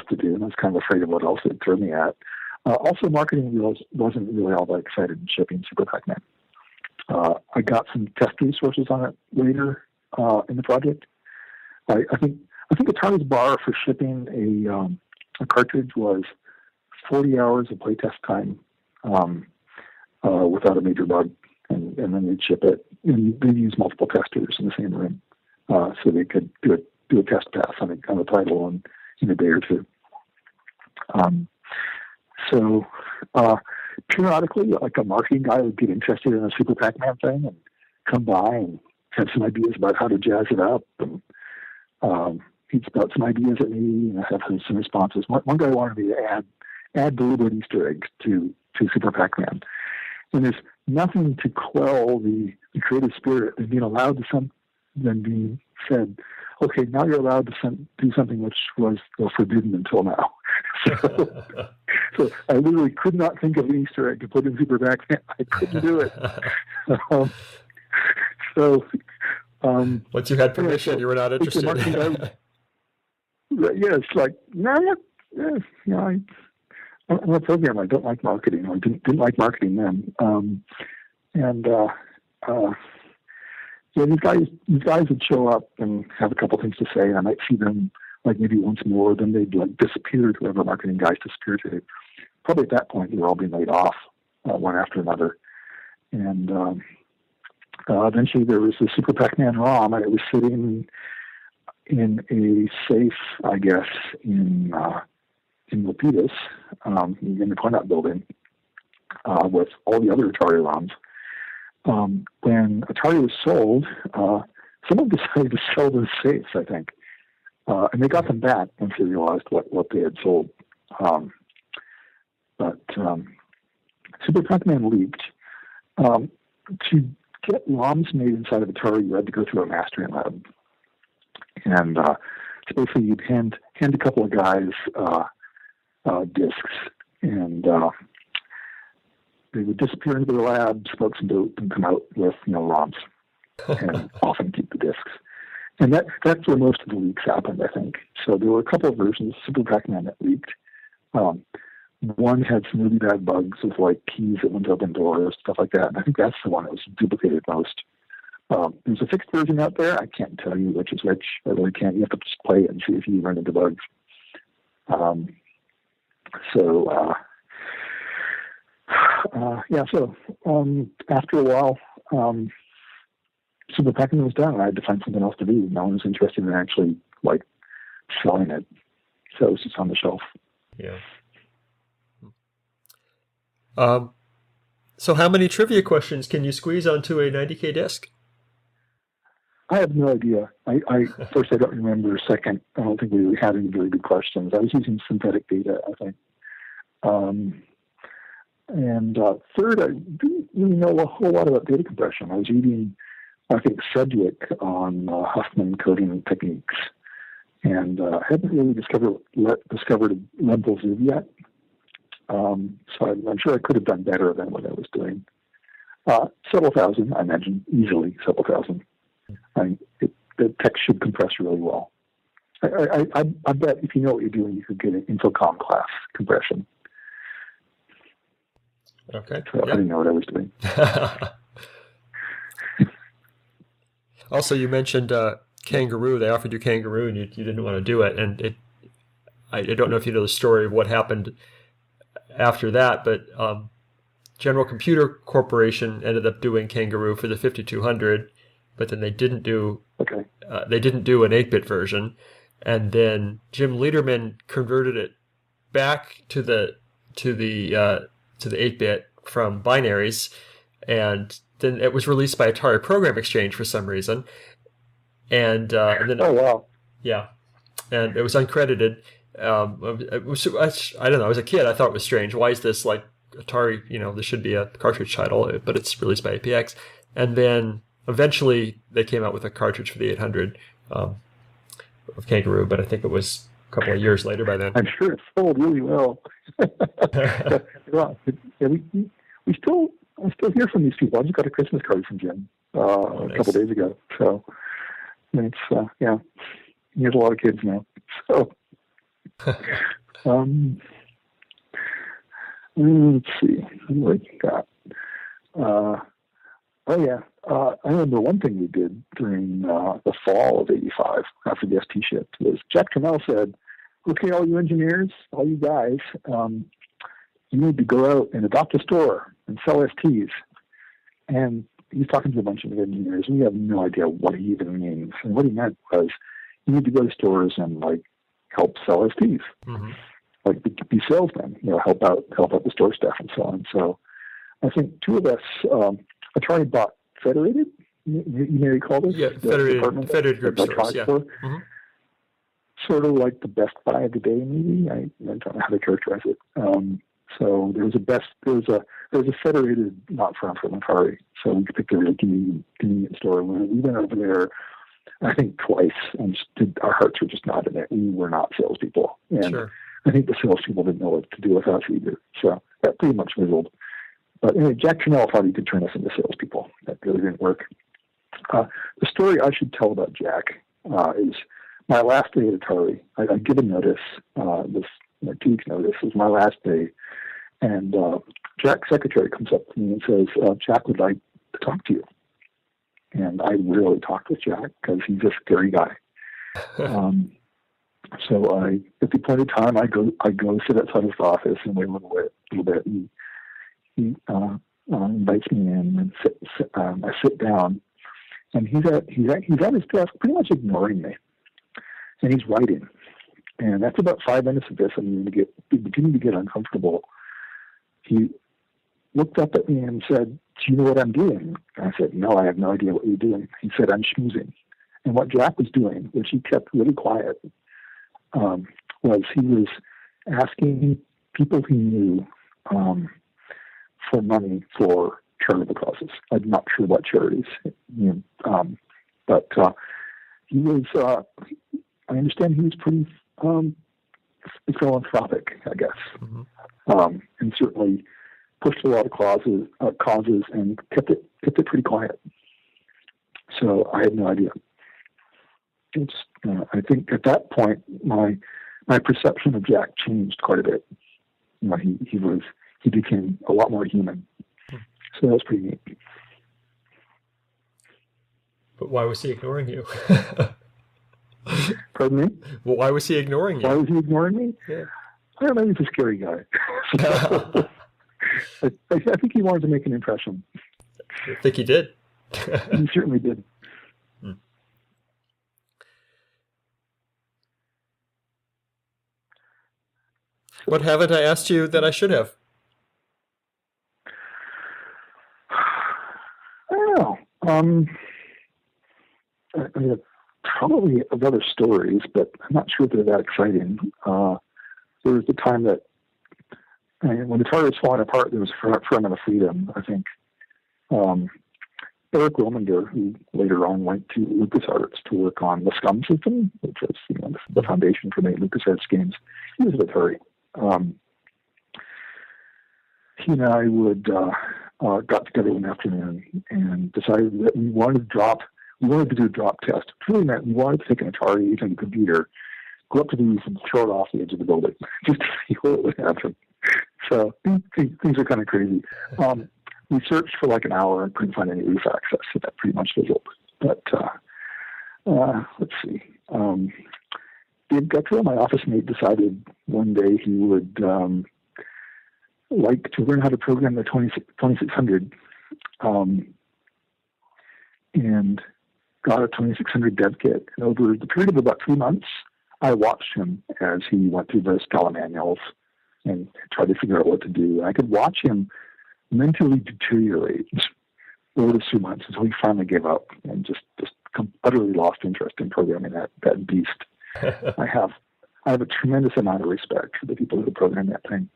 to do, and I was kind of afraid of what else they'd throw me at. Also, marketing wasn't really all that excited in shipping Super Pac Man. I got some test resources on it later in the project. I think Atari's bar for shipping a cartridge was 40 hours of playtest time without a major bug, and then they'd ship it. And they'd use multiple testers in the same room so they could do a test pass on the title in a day or two. So periodically, like a marketing guy would get interested in a Super Pac Man thing and come by and have some ideas about how to jazz it up. And he'd spout some ideas at me, and I have some responses. One guy wanted me to add deliberate Easter eggs to Super Pac Man. And there's nothing to quell the creative spirit of being allowed to then being said, okay, now you're allowed to do something which was forbidden until now. So I literally could not think of an Easter egg to put in Super Pac Man. I couldn't do it. Once you had permission, you were not interested. It's like, I'm a programmer. I don't like marketing. I didn't like marketing then. These guys would show up and have a couple things to say, and I might see them like maybe once more. Then they'd like disappear. Whoever marketing guys disappear to. Probably at that point, they were all being laid off one after another. And eventually, there was the Super Pac Man ROM, and it was sitting in a safe, I guess, in Milpitas, in the Coinot building, with all the other Atari ROMs. When Atari was sold, someone decided to sell those safes, I think. And they got them back once they realized what they had sold. But Super Pac Man leaked. To get ROMs made inside of Atari, you had to go through a mastering lab. And so basically you'd hand a couple of guys discs, and they would disappear into the lab, smoke some dope, and come out with ROMs, and often keep the discs. And that's where most of the leaks happened, I think. So there were a couple of versions of Super Pac Man that leaked. One had some really bad bugs with like keys that wouldn't open doors, stuff like that. And I think that's the one that was duplicated most. There's a fixed version out there. I can't tell you which is which. I really can't. You have to just play it and see if you run into bugs. So after a while, Super Pac Man was done. I had to find something else to do. No one was interested in actually like selling it, so it was just on the shelf. Yeah. So how many trivia questions can you squeeze onto a 90K disc? I have no idea. First, I don't remember. Second, I don't think we really had any very good questions. I was using synthetic data, I think. And third, I didn't really know a whole lot about data compression. I was reading, I think, Sedgwick on Huffman coding techniques, and hadn't really discovered levels of yet. So I'm sure I could have done better than what I was doing. Several thousand, I imagine, easily several thousand. The text should compress really well. I bet if you know what you're doing, you could get an Infocom class compression. Okay. So I didn't know what I was doing. Also, you mentioned Kangaroo. They offered you Kangaroo, and you didn't want to do it. And I don't know if you know the story of what happened after that, but General Computer Corporation ended up doing Kangaroo for the 5200, but then they didn't do an 8-bit version, and then Jim Lederman converted it back to the 8-bit from binaries, and then it was released by Atari Program Exchange for some reason, and then oh wow, yeah, and it was uncredited. It was, I don't know. As a kid, I thought it was strange. Why is this like Atari? This should be a cartridge title, but it's released by APX. And then eventually they came out with a cartridge for the 800 of Kangaroo, but I think it was a couple of years later by then. I'm sure it sold really well. I still hear from these people. I just got a Christmas card from Jim a couple days ago. So it's he has a lot of kids now. So let's see what you got. I remember one thing we did during the fall of '85 after the ST shipped was Jack Tramiels said, "Okay, all you engineers, all you guys, you need to go out and adopt a store and sell STs." And he's talking to a bunch of engineers. We have no idea what he even means. And what he meant was, you need to go to stores and help sell STs, be salesmen, help out the store staff and so on. So I think two of us, Atari bought Federated. You may recall this. Yeah, Federated Group stores. Yeah. Mm-hmm. Sort of like the Best Buy of the day, maybe. I don't know how to characterize it. So there was a Federated not from Atari. So we picked a really convenient store. We went over there, I think twice, and our hearts were just not in it. We were not salespeople, and sure. I think the salespeople didn't know what to do with us either. So that pretty much fizzled. But anyway, Jack Tramiels thought he could turn us into salespeople. That really didn't work. The story I should tell about Jack is my last day at Atari. I give a notice, this 2 weeks notice is my last day, and Jack's secretary comes up to me and says, "Jack would like to talk to you." And I rarely talk with Jack because he's a scary guy. So at the appointed time, I go sit outside his office and wait a little bit. He invites me in, and I sit down, and he's at his desk, pretty much ignoring me, and he's writing. And after about 5 minutes of this, I'm beginning to get uncomfortable. He looked up at me and said, "Do you know what I'm doing?" And I said, "No, I have no idea what you're doing." He said, "I'm schmoozing." And what Jack was doing, which he kept really quiet, was he was asking people he knew for money for charitable causes. I'm not sure what charities, but he was. I understand he was pretty philanthropic, I guess, and certainly pushed a lot of causes, and kept it pretty quiet. So I had no idea. It's I think at that point my perception of Jack changed quite a bit. He became a lot more human. So that was pretty neat. But why was he ignoring you? Pardon me? Well, why was he ignoring you? Why was he ignoring me? Yeah. I don't know. He's a scary guy. I think he wanted to make an impression. I think he did. He certainly did. What haven't I asked you that I should have? I don't know. I mean, probably of other stories, but I'm not sure if they're that exciting. There was the time that when Atari was falling apart, there was a ferment of freedom. I think Eric Romander, who later on went to LucasArts to work on the Scum system, which was the foundation for many LucasArts games, he was at Atari. He and I got together one afternoon and decided that we wanted to do a drop test. It really meant we wanted to take an Atari using a computer, go up to the roof and throw it off the edge of the building just to see what would happen. So things are kind of crazy. We searched for like an hour and couldn't find any roof access, so that pretty much fizzled. But let's see. Dave Guttrell, my office mate, decided one day he would like to learn how to program the 2600 and got a 2600 dev kit. And over the period of about 3 months, I watched him as he went through the Scala manuals and tried to figure out what to do. And I could watch him mentally deteriorate over the 2 months until he finally gave up and just utterly lost interest in programming that beast. I have a tremendous amount of respect for the people who program that thing.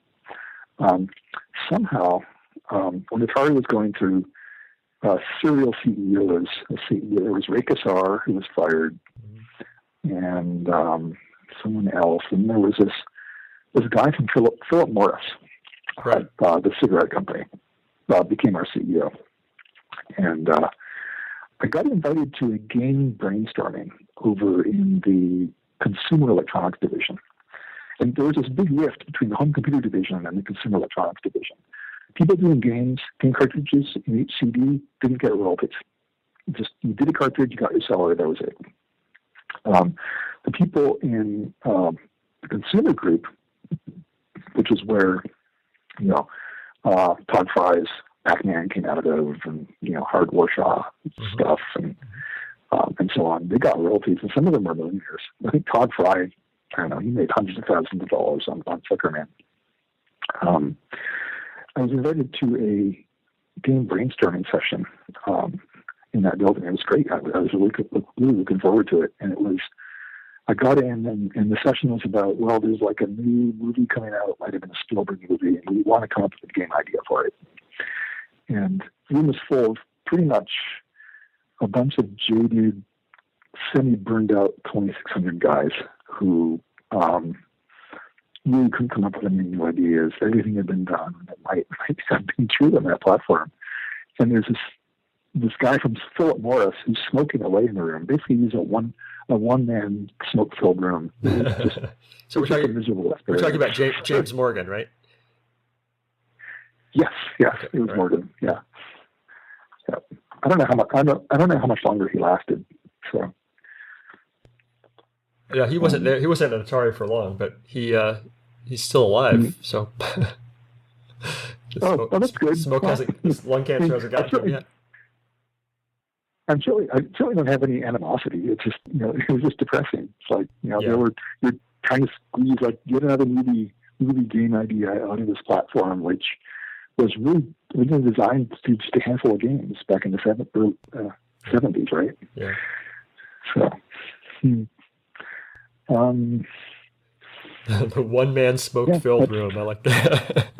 Somehow, when Atari was going through serial CEOs, there was Ray Kassar, who was fired, and someone else, and there was this guy from Philip Morris, right. The cigarette company, became our CEO. And I got invited to a game brainstorming over in the consumer electronics division. And there was this big rift between the home computer division and the consumer electronics division. People doing games, game cartridges in each CD didn't get royalties. Just you did a cartridge, you got your salary, that was it. The people in the consumer group, which is where Todd Fry's Pac Man came out of, and Hard Warshaw stuff, and so on. They got royalties, and some of them were millionaires. I think Todd Fry, I don't know, he made hundreds of thousands of dollars on Flicker Man. I was invited to a game brainstorming session in that building. It was great. I was really looking forward to it. And I got in, and the session was about, well, there's like a new movie coming out. It might have been a Spielberg movie, and we want to come up with a game idea for it. And the room was full of pretty much a bunch of jaded, semi-burned out 2600 guys who really couldn't come up with any new ideas. Everything had been done. It might have been true on that platform. And there's this guy from Philip Morris who's smoking away in the room. Basically, he's a one-man smoke-filled room. So we're talking about James Morgan, right? Yes, Okay, it was right. Morgan. Yeah. I don't know how much. I don't know how much longer he lasted. So. Yeah, he wasn't there. He wasn't at Atari for long, but he's still alive. So. That's good. Lung cancer hasn't gotten to him yet. I certainly don't have any animosity. It's just it was just depressing. It's like you're trying to squeeze like yet another movie game idea out of this platform, which was really originally designed to do just a handful of games back in the 70s, right? Yeah. So. The one-man smoke-filled room. I like that.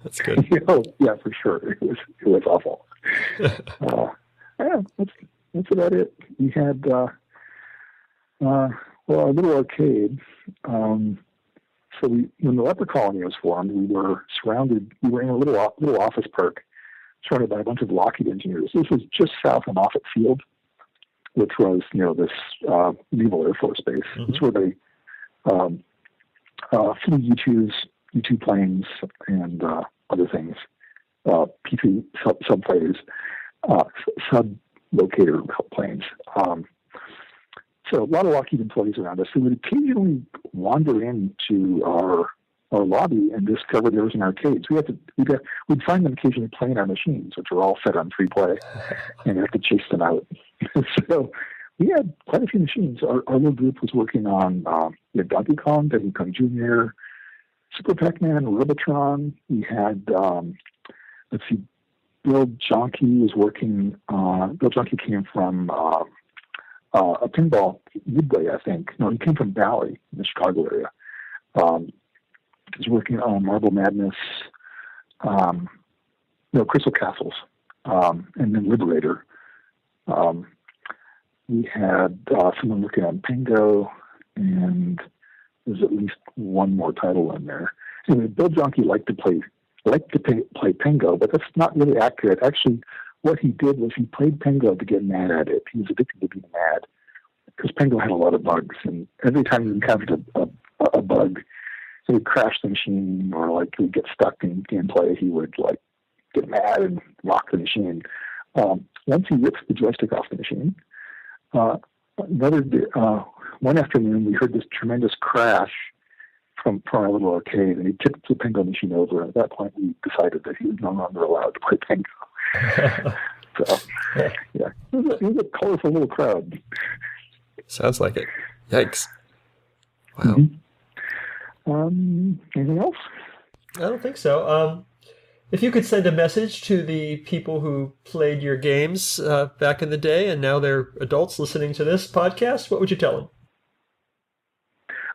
That's good. Yeah, for sure. It was awful. Yeah, that's about it. We had our little arcade. So when the leper colony was formed, we were in a little office park surrounded by a bunch of Lockheed engineers. This was just south of Moffett Field, which was this naval Air Force base. Mm-hmm. It's where they flew U-2 planes and other things, P-3 subfighters, sub-locator planes. So a lot of Lockheed employees around us who would occasionally wander into our lobby and discover there was an arcade. So we'd find them occasionally playing our machines, which were all set on free play, and we had to chase them out. So we had quite a few machines. Our little group was working on Donkey Kong, Donkey Kong Jr., Super Pac Man, Robotron. We had, let's see, Bill Jonke was working. Bill Jonke came from a pinball midway, I think. No, he came from Valley in the Chicago area. He was working on Marble Madness, Crystal Castles, and then Liberator. We had someone working on Pango, and there's at least one more title in there. Anyway, Bill Jonke liked to play Pango, but that's not really accurate. Actually, what he did was he played Pango to get mad at it. He was addicted to being mad because Pango had a lot of bugs, and every time he encountered a bug, he would crash the machine or like he would get stuck in gameplay. He would like get mad and lock the machine. Once he rips the joystick off the machine, one afternoon we heard this tremendous crash from our little arcade, and he tipped the Pango machine over. And at that point, we decided that he was no longer allowed to play Pango. So, yeah, it was a colorful little crowd. Sounds like it. Yikes! Wow. Anything else? I don't think so. If you could send a message to the people who played your games back in the day and now they're adults listening to this podcast, what would you tell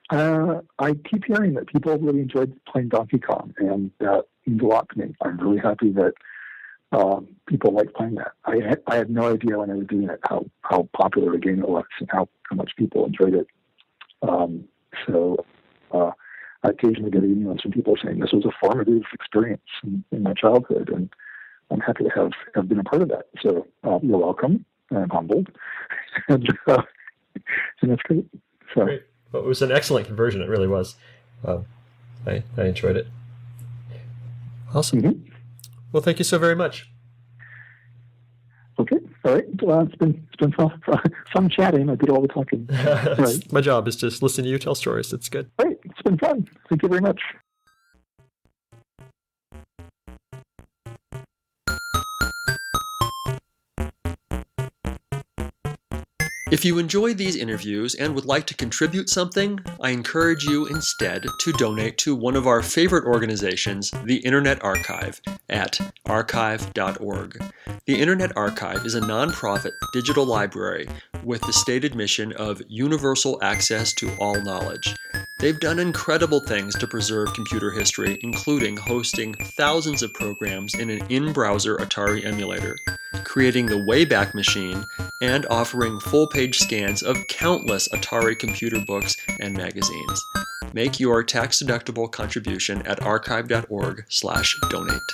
them? I keep hearing that people really enjoyed playing Donkey Kong, and that means a lot to me. I'm really happy that people like playing that. I had no idea when I was doing it how popular a game it was and how much people enjoyed it. So I occasionally get emails from people saying this was a formative experience in my childhood, and I'm happy to have been a part of that. So you're welcome. I'm humbled, and that's great. So. Great. Well, it was an excellent conversion. It really was. I enjoyed it. Awesome. Mm-hmm. Well, thank you so very much. Okay. All right. Well, it's been fun chatting. I did all the talking. Right. My job is just listen to you tell stories. It's good. All right. It's been fun. Thank you very much. If you enjoyed these interviews and would like to contribute something, I encourage you instead to donate to one of our favorite organizations, the Internet Archive, at archive.org. The Internet Archive is a nonprofit digital library with the stated mission of universal access to all knowledge. They've done incredible things to preserve computer history, including hosting thousands of programs in an in-browser Atari emulator, creating the Wayback Machine, and offering full-page scans of countless Atari computer books and magazines. Make your tax-deductible contribution at archive.org/donate.